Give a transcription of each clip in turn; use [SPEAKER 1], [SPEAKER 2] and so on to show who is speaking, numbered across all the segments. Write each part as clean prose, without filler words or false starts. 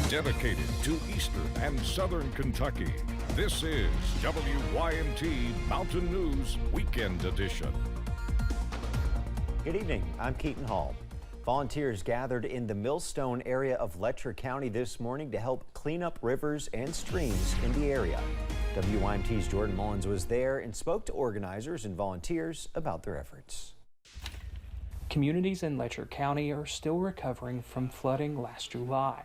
[SPEAKER 1] Dedicated to Eastern and Southern Kentucky, this is WYMT Mountain News Weekend Edition.
[SPEAKER 2] Good evening, I'm Keaton Hall. Volunteers gathered in the Millstone area of Letcher County this morning to help clean up rivers and streams in the area. WYMT's Jordan Mullins was there and spoke to organizers and volunteers about their efforts.
[SPEAKER 3] Communities in Letcher County are still recovering from flooding last July.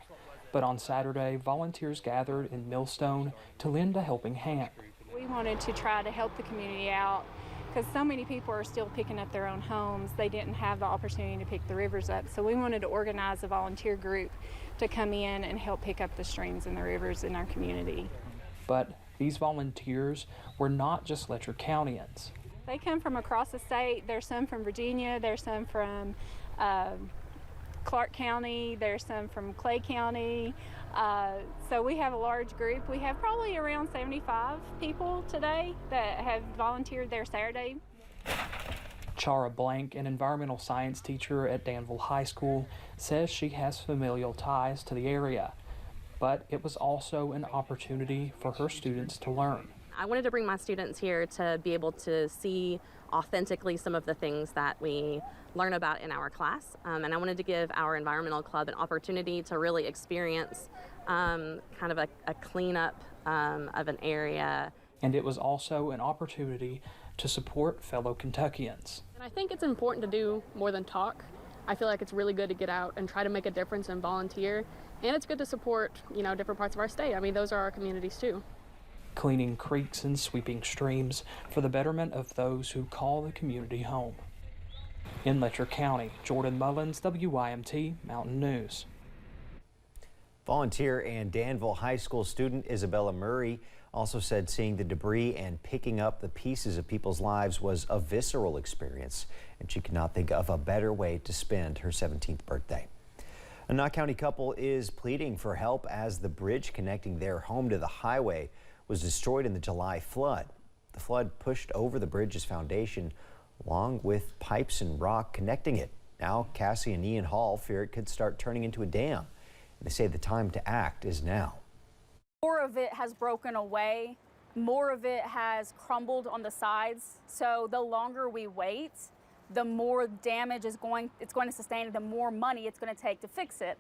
[SPEAKER 3] But on Saturday, volunteers gathered in Millstone to lend a helping hand.
[SPEAKER 4] We wanted to try to help the community out because so many people are still picking up their own homes. They didn't have the opportunity to pick the rivers up. So we wanted to organize a volunteer group to come in and help pick up the streams and the rivers in our community.
[SPEAKER 3] But these volunteers were not just Letcher Countyans.
[SPEAKER 4] They come from across the state. There's some from Virginia. There's some from Clark County, there's some from Clay County, so we have a large group. We have probably around 75 people today that have volunteered there Saturday.
[SPEAKER 3] Chara Blank, an environmental science teacher at Danville High School, says she has familial ties to the area, but it was also an opportunity for her students to learn.
[SPEAKER 5] I wanted to bring my students here to be able to see authentically some of the things that we learn about in our class, and I wanted to give our environmental club an opportunity to really experience kind of a cleanup of an area.
[SPEAKER 3] And it was also an opportunity to support fellow Kentuckians.
[SPEAKER 6] And I think it's important to do more than talk. I feel like it's really good to get out and try to make a difference and volunteer, and it's good to support, different parts of our state. I mean, those are our communities too.
[SPEAKER 3] Cleaning creeks and sweeping streams for the betterment of those who call the community home. In Letcher County, Jordan Mullins, WYMT Mountain News.
[SPEAKER 2] Volunteer and Danville High School student Isabella Murray also said seeing the debris and picking up the pieces of people's lives was a visceral experience, and she could not think of a better way to spend her 17th birthday. A Knott County couple is pleading for help as the bridge connecting their home to the highway was destroyed in the July flood. The flood pushed over the bridge's foundation along with pipes and rock connecting it. Now Cassie and Ian Hall fear it could start turning into a dam. They say the time to act is now.
[SPEAKER 7] More of it has broken away. More of it has crumbled on the sides. So the longer we wait, the more damage it's going to sustain and the more money it's going to take to fix it.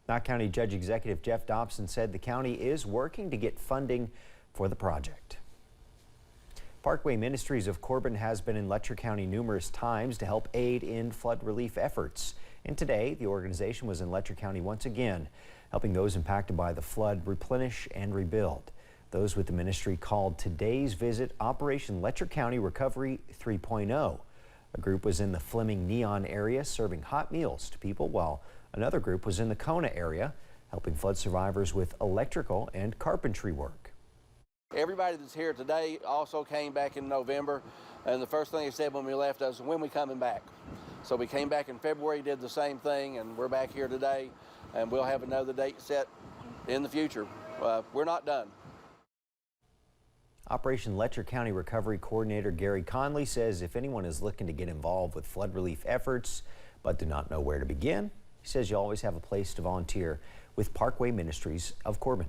[SPEAKER 2] Knott County Judge Executive Jeff Dobson said the county is working to get funding for the project. Parkway Ministries of Corbin has been in Letcher County numerous times to help aid in flood relief efforts. And today, the organization was in Letcher County once again, helping those impacted by the flood replenish and rebuild. Those with the ministry called today's visit Operation Letcher County Recovery 3.0. A group was in the Fleming Neon area serving hot meals to people, while another group was in the Kona area helping flood survivors with electrical and carpentry work.
[SPEAKER 8] Everybody that's here today also came back in November, and the first thing they said when we left was, when we coming back? So we came back in February, did the same thing, and we're back here today, and we'll have another date set in the future. We're not done.
[SPEAKER 2] Operation Letcher County Recovery Coordinator Gary Conley says if anyone is looking to get involved with flood relief efforts but do not know where to begin, he says you always have a place to volunteer with Parkway Ministries of Corbin.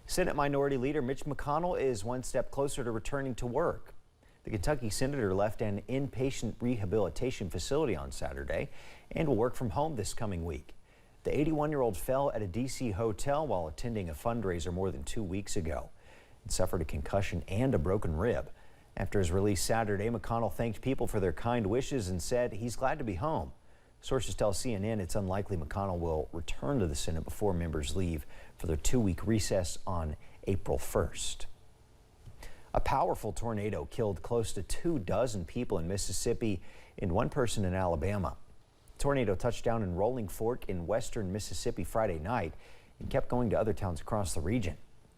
[SPEAKER 2] Senate Minority Leader Mitch McConnell is one step closer to returning to work. The Kentucky senator left an inpatient rehabilitation facility on Saturday and will work from home this coming week. The 81-year-old fell at a D.C. hotel while attending a fundraiser more than 2 weeks ago and suffered a concussion and a broken rib. After his release Saturday, McConnell thanked people for their kind wishes and said he's glad to be home. Sources tell CNN it's unlikely McConnell will return to the Senate before members leave for their 2-week recess on April 1st. A powerful tornado killed close to 24 people in Mississippi and 1 person in Alabama. The tornado touched down in Rolling Fork in western Mississippi Friday night and kept going to other towns across the region.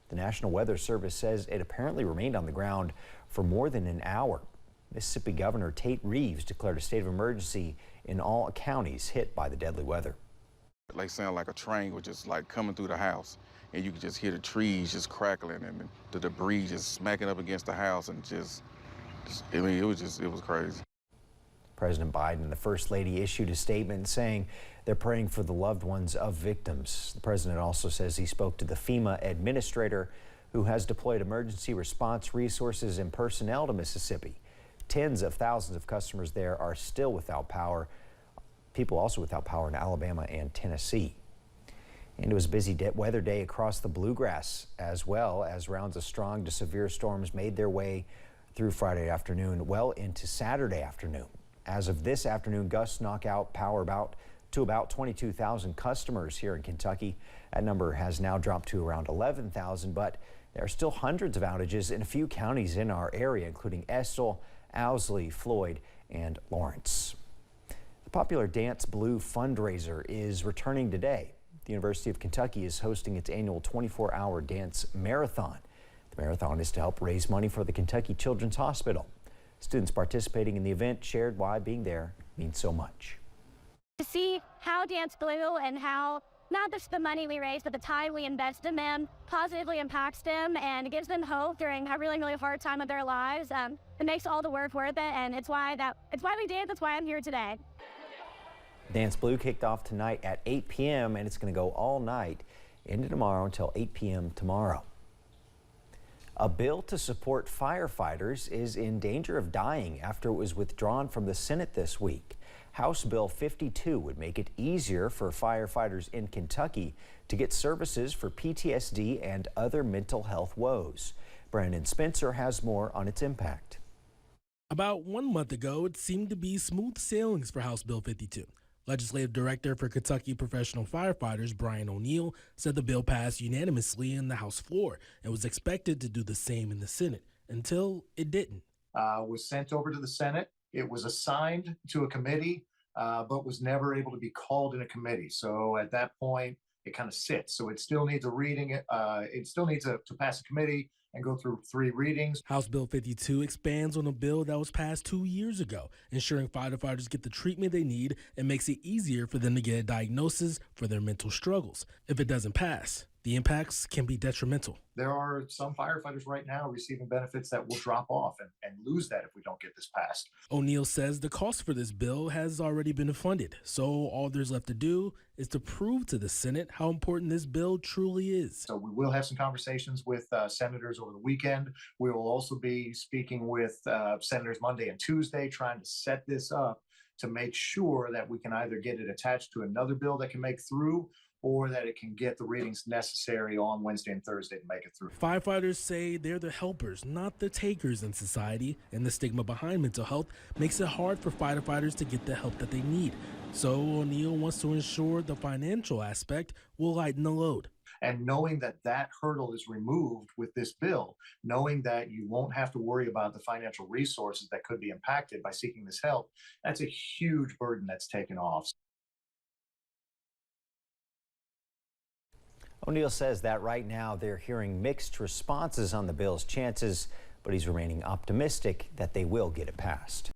[SPEAKER 2] The National Weather Service says it apparently remained on the ground for more than an hour. Mississippi Governor Tate Reeves declared a state of emergency in all counties hit by the deadly weather.
[SPEAKER 9] Like sound like a train was just like coming through the house, and you could just hear the trees just crackling and the debris just smacking up against the house, and it was crazy.
[SPEAKER 2] President Biden and the First Lady issued a statement saying they're praying for the loved ones of victims. The president also says he spoke to the FEMA administrator who has deployed emergency response resources and personnel to Mississippi. Tens of thousands of customers there are still without power. People also without power in Alabama and Tennessee. And it was a busy weather day across the Bluegrass, as well as rounds of strong to severe storms made their way through Friday afternoon, well into Saturday afternoon. As of this afternoon, gusts knock out power to about 22,000 customers here in Kentucky. That number has now dropped to around 11,000, but there are still hundreds of outages in a few counties in our area, including Estill, Owsley, Floyd, and Lawrence. The popular Dance Blue fundraiser is returning today. The University of Kentucky is hosting its annual 24-hour dance marathon. The marathon is to help raise money for the Kentucky Children's Hospital. Students participating in the event shared why being there means so much.
[SPEAKER 10] To see how Dance Blue and how not just the money we raise, but the time we invest in them positively impacts them and gives them hope during a really, really hard time of their lives. It makes all the work worth it, and it's why we did. That's why I'm here today.
[SPEAKER 2] Dance Blue kicked off tonight at 8 p.m. and it's going to go all night into tomorrow until 8 p.m. tomorrow. A bill to support firefighters is in danger of dying after it was withdrawn from the Senate this week. House Bill 52 would make it easier for firefighters in Kentucky to get services for PTSD and other mental health woes. Brandon Spencer has more on its impact.
[SPEAKER 11] About 1 month ago, it seemed to be smooth sailings for House Bill 52. Legislative Director for Kentucky Professional Firefighters Brian O'Neill said the bill passed unanimously in the House floor and was expected to do the same in the Senate until it didn't.
[SPEAKER 12] Was sent over to the Senate. It was assigned to a committee, but was never able to be called in a committee. So at that point, it kind of sits. So it still needs a reading. It still needs to pass a committee and go through 3 readings.
[SPEAKER 11] House Bill 52 expands on a bill that was passed 2 years ago, ensuring firefighters get the treatment they need and makes it easier for them to get a diagnosis for their mental struggles. If it doesn't pass, the impacts can be detrimental.
[SPEAKER 12] There are some firefighters right now receiving benefits that will drop off and lose that if we don't get this passed.
[SPEAKER 11] O'Neill says the cost for this bill has already been funded, so all there's left to do is to prove to the Senate how important this bill truly is.
[SPEAKER 12] So we will have some conversations with senators over the weekend. We will also be speaking with senators Monday and Tuesday, trying to set this up to make sure that we can either get it attached to another bill that can make through, or that it can get the readings necessary on Wednesday and Thursday to make it through.
[SPEAKER 11] Firefighters say they're the helpers, not the takers in society, and the stigma behind mental health makes it hard for firefighters to get the help that they need. So O'Neill wants to ensure the financial aspect will lighten the load.
[SPEAKER 12] And knowing that that hurdle is removed with this bill, knowing that you won't have to worry about the financial resources that could be impacted by seeking this help, that's a huge burden that's taken off.
[SPEAKER 2] O'Neill says that right now they're hearing mixed responses on the bill's chances, but he's remaining optimistic that they will get it passed.